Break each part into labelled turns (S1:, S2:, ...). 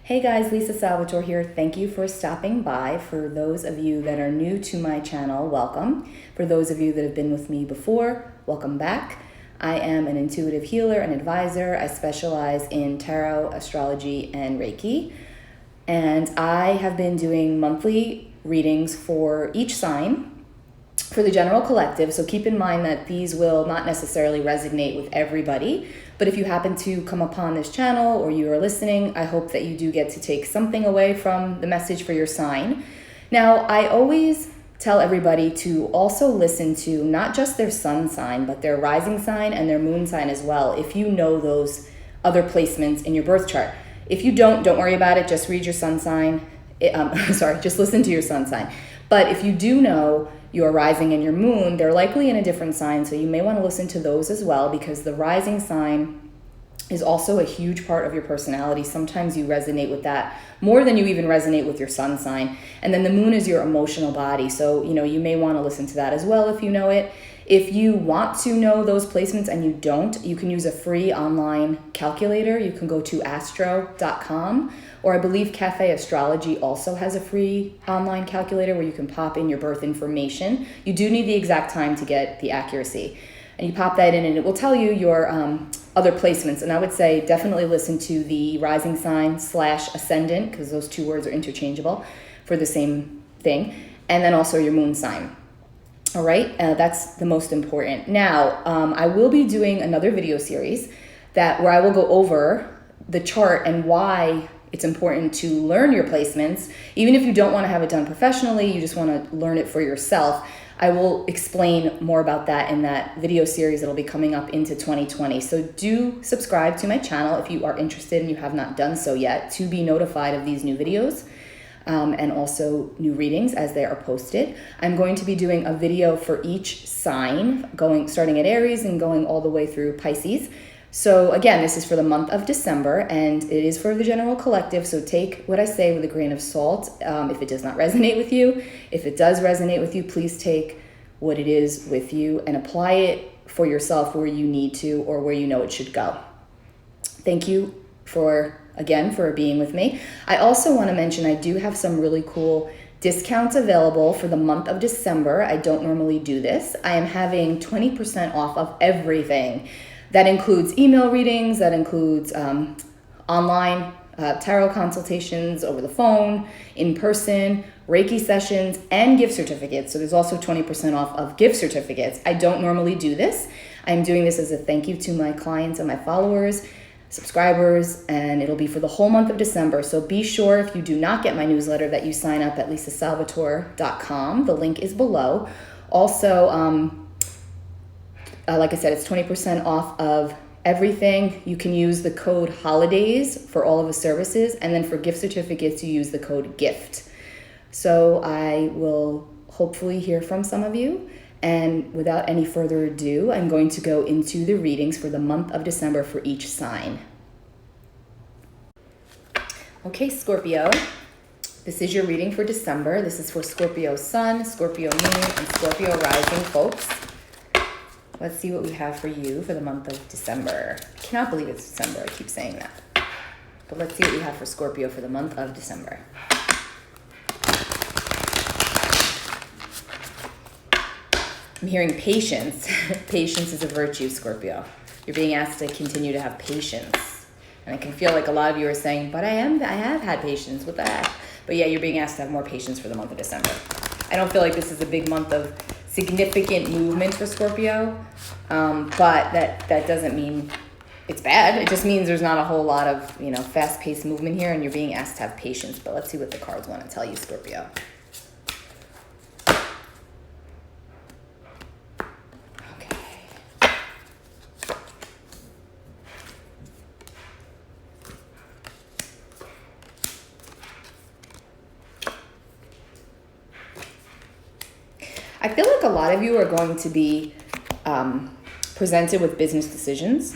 S1: Hey guys, Lisa Salvatore here. Thank you for stopping by. For those of you that are new to my channel, welcome. For those of you that have been with me before, welcome back. I am an intuitive healer and advisor. I specialize in tarot, astrology, and Reiki. And I have been doing monthly readings for each sign for the general collective. So keep in mind that these will not necessarily resonate with everybody. But if you happen to come upon this channel or you are listening, I hope that you do get to take something away from the message for your sign. Now, I always tell everybody to also listen to not just their sun sign, but their rising sign and their moon sign as well, if you know those other placements in your birth chart. If you don't worry about it. Just read your sun sign. Just listen to your sun sign. But if you do know your rising and your moon, they're likely in a different sign, so you may want to listen to those as well, because the rising sign is also a huge part of your personality. Sometimes you resonate with that more than you even resonate with your sun sign. And then the moon is your emotional body, so you may want to listen to that as well if you know it. If you want to know those placements and you don't, you can use a free online calculator. You can go to astro.com, or I believe Cafe Astrology also has a free online calculator where you can pop in your birth information. You do need the exact time to get the accuracy. And you pop that in and it will tell you your other placements. And I would say definitely listen to the rising sign / ascendant, because those two words are interchangeable for the same thing. And then also your moon sign. All right, that's the most important. Now, I will be doing another video series where I will go over the chart and why it's important to learn your placements. Even if you don't want to have it done professionally, you just want to learn it for yourself. I will explain more about that in that video series that'll be coming up into 2020. So do subscribe to my channel if you are interested and you have not done so yet, to be notified of these new videos. And also new readings as they are posted. I'm going to be doing a video for each sign, starting at Aries and going all the way through Pisces. So again, this is for the month of December, and it is for the general collective, so take what I say with a grain of salt if it does not resonate with you. If it does resonate with you, please take what it is with you and apply it for yourself where you need to or where you know it should go. Thank you for being with me. I also want to mention I do have some really cool discounts available for the month of December. I don't normally do this. I am having 20% off of everything. That includes email readings, that includes online tarot consultations over the phone, in person, Reiki sessions, and gift certificates. So there's also 20% off of gift certificates. I don't normally do this. I'm doing this as a thank you to my clients and my followers, subscribers, and it'll be for the whole month of December. So be sure, if you do not get my newsletter, that you sign up at lisasalvatore.com. The link is below. Also, like I said, it's 20% off of everything. You can use the code HOLIDAYS for all of the services, and then for gift certificates, you use the code GIFT. So I will hopefully hear from some of you. And without any further ado, I'm going to go into the readings for the month of December for each sign. Okay, Scorpio, this is your reading for December. This is for Scorpio Sun, Scorpio Moon, and Scorpio Rising, folks. Let's see what we have for you for the month of December. I cannot believe it's December. I keep saying that. But let's see what we have for Scorpio for the month of December. I'm hearing patience. Patience is a virtue, Scorpio. You're being asked to continue to have patience. And I can feel like a lot of you are saying, but I have had patience. What the heck? But yeah, you're being asked to have more patience for the month of December. I don't feel like this is a big month of significant movement for Scorpio, but that doesn't mean it's bad. It just means there's not a whole lot of fast-paced movement here, and you're being asked to have patience. But let's see what the cards want to tell you, Scorpio. I feel like a lot of you are going to be presented with business decisions.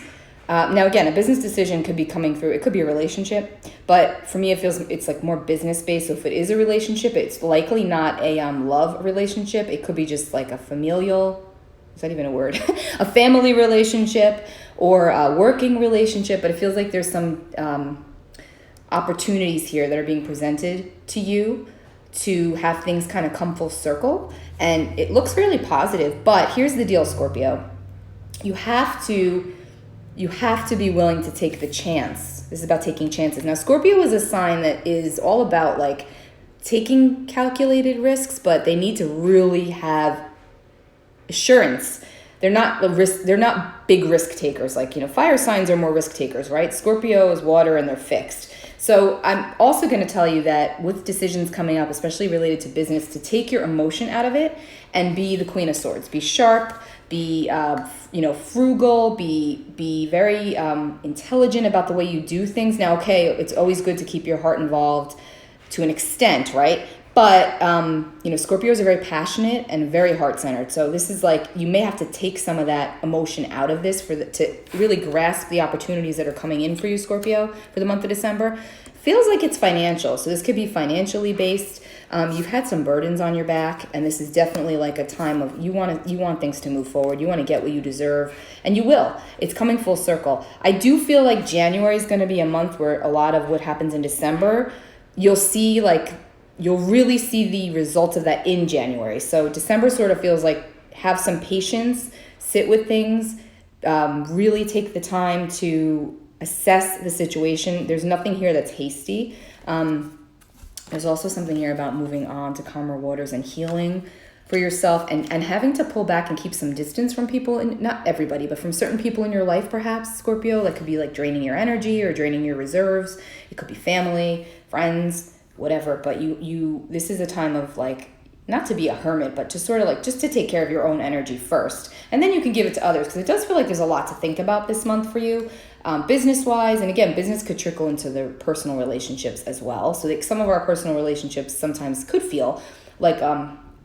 S1: Now, again, a business decision could be coming through. It could be a relationship, but for me, it feels it's like more business-based. So if it is a relationship, it's likely not a love relationship. It could be just like a familial, is that even a word? A family relationship or a working relationship, but it feels like there's some opportunities here that are being presented to you to have things kind of come full circle. And it looks really positive, but here's the deal, Scorpio. You have to be willing to take the chance. This is about taking chances. Now, Scorpio is a sign that is all about like taking calculated risks, but they need to really have assurance. They're not big risk takers. Like, fire signs are more risk takers, right? Scorpio is water and they're fixed. So I'm also going to tell you that with decisions coming up, especially related to business, to take your emotion out of it and be the Queen of Swords. Be sharp, be frugal, be very intelligent about the way you do things. Now, okay, it's always good to keep your heart involved to an extent, right? But, Scorpios are very passionate and very heart-centered. So this is like, you may have to take some of that emotion out of this to really grasp the opportunities that are coming in for you, Scorpio, for the month of December. Feels like it's financial. So this could be financially based. You've had some burdens on your back, and this is definitely like a time of you want things to move forward. You want to get what you deserve, and you will. It's coming full circle. I do feel like January is going to be a month where a lot of what happens in December, you'll really see the results of that in January. So December sort of feels like have some patience, sit with things, really take the time to assess the situation. There's nothing here that's hasty. There's also something here about moving on to calmer waters and healing for yourself and having to pull back and keep some distance from people, and not everybody, but from certain people in your life, perhaps, Scorpio. That could be like draining your energy or draining your reserves. It could be family, friends, whatever. But this is a time of like, not to be a hermit, but to sort of like just to take care of your own energy first. And then you can give it to others, because it does feel like there's a lot to think about this month for you, business-wise. And again, business could trickle into the personal relationships as well. So like some of our personal relationships sometimes could feel like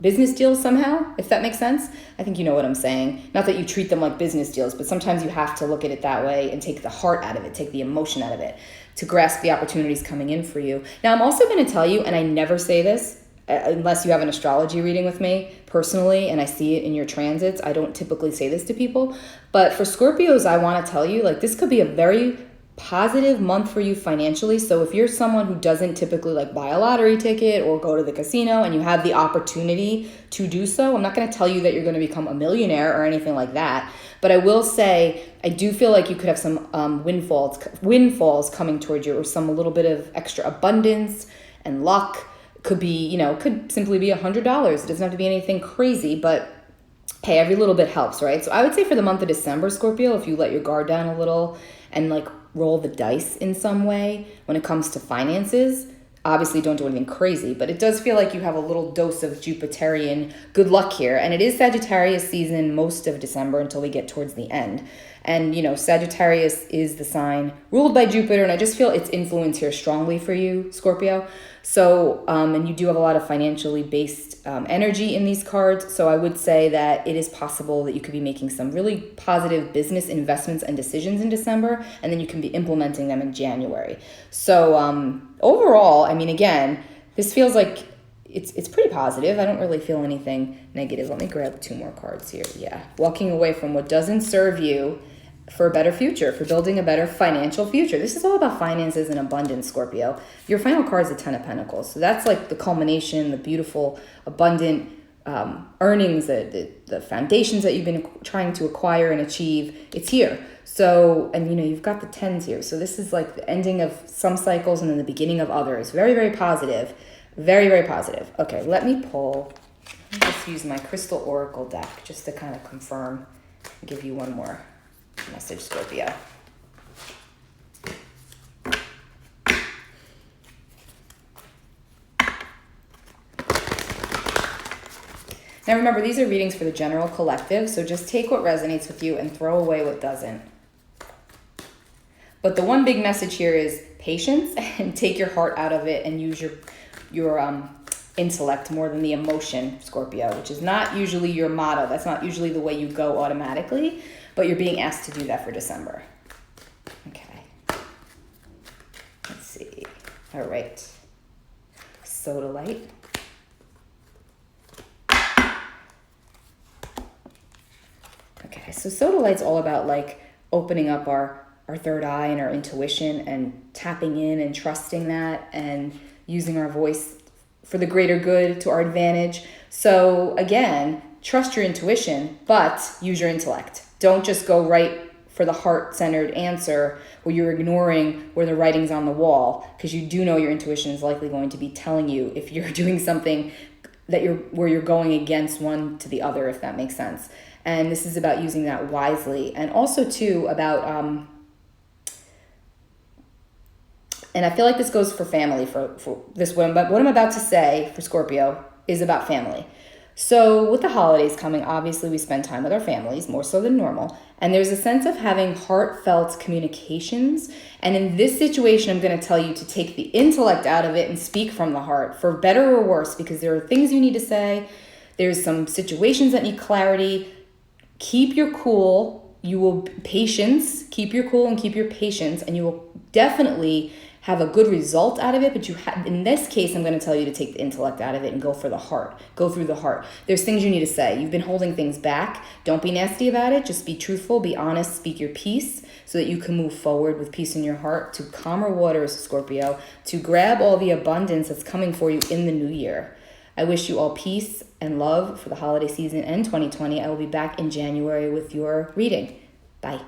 S1: business deals somehow, if that makes sense. I think you know what I'm saying. Not that you treat them like business deals, but sometimes you have to look at it that way and take the heart out of it, take the emotion out of it to grasp the opportunities coming in for you. Now, I'm also going to tell you, and I never say this, unless you have an astrology reading with me personally and I see it in your transits. I don't typically say this to people, but for Scorpios, I want to tell you, like, this could be a very positive month for you financially. So if you're someone who doesn't typically like buy a lottery ticket or go to the casino and you have the opportunity to do so, I'm not going to tell you that you're going to become a millionaire or anything like that, but I will say I do feel like you could have some windfalls coming towards you, or some a little bit of extra abundance and luck. Could be, could simply be $100. It doesn't have to be anything crazy, but hey, every little bit helps, right? So I would say for the month of December, Scorpio, if you let your guard down a little and like roll the dice in some way when it comes to finances, obviously don't do anything crazy, but it does feel like you have a little dose of Jupiterian good luck here. And it is Sagittarius season most of December until we get towards the end. And, Sagittarius is the sign ruled by Jupiter, and I just feel its influence here strongly for you, Scorpio. So, and you do have a lot of financially based energy in these cards. So I would say that it is possible that you could be making some really positive business investments and decisions in December, and then you can be implementing them in January. So overall, I mean, again, this feels like it's pretty positive. I don't really feel anything negative. Let me grab 2 more cards here. Yeah. Walking away from what doesn't serve you for a better future, for building a better financial future. This is all about finances and abundance, Scorpio. Your final card is the 10 of Pentacles. So that's like the culmination, the beautiful, abundant earnings, the foundations that you've been trying to acquire and achieve. It's here. So, and you've got the 10s here. So this is like the ending of some cycles and then the beginning of others. Very, very positive. Very, very positive. Okay, let me just use my Crystal Oracle deck just to kind of confirm and give you one more message, Scorpio. Now remember, these are readings for the general collective, so just take what resonates with you and throw away what doesn't. But the one big message here is patience, and take your heart out of it and use your intellect more than the emotion, Scorpio, which is not usually your motto. That's not usually the way you go automatically, but you're being asked to do that for December. Okay. Let's see. All right. Sodalite. Okay, so Sodalite's all about like opening up our our third eye and our intuition and tapping in and trusting that and using our voice for the greater good to our advantage. So again, trust your intuition, but use your intellect. Don't just go right for the heart-centered answer where you're ignoring where the writing's on the wall, because you do know your intuition is likely going to be telling you if you're doing something where you're going against one to the other, if that makes sense. And this is about using that wisely. And also too about and I feel like this goes for family, for this one, but what I'm about to say for Scorpio is about family. So with the holidays coming, obviously we spend time with our families, more so than normal. And there's a sense of having heartfelt communications. And in this situation, I'm going to tell you to take the intellect out of it and speak from the heart, for better or worse, because there are things you need to say. There's some situations that need clarity. Keep your cool. You will patience. Keep your cool and keep your patience, and you will definitely have a good result out of it. But in this case, I'm going to tell you to take the intellect out of it and go for the heart. Go through the heart. There's things you need to say. You've been holding things back. Don't be nasty about it. Just be truthful, be honest, speak your piece so that you can move forward with peace in your heart to calmer waters, Scorpio, to grab all the abundance that's coming for you in the new year. I wish you all peace and love for the holiday season and 2020. I will be back in January with your reading. Bye.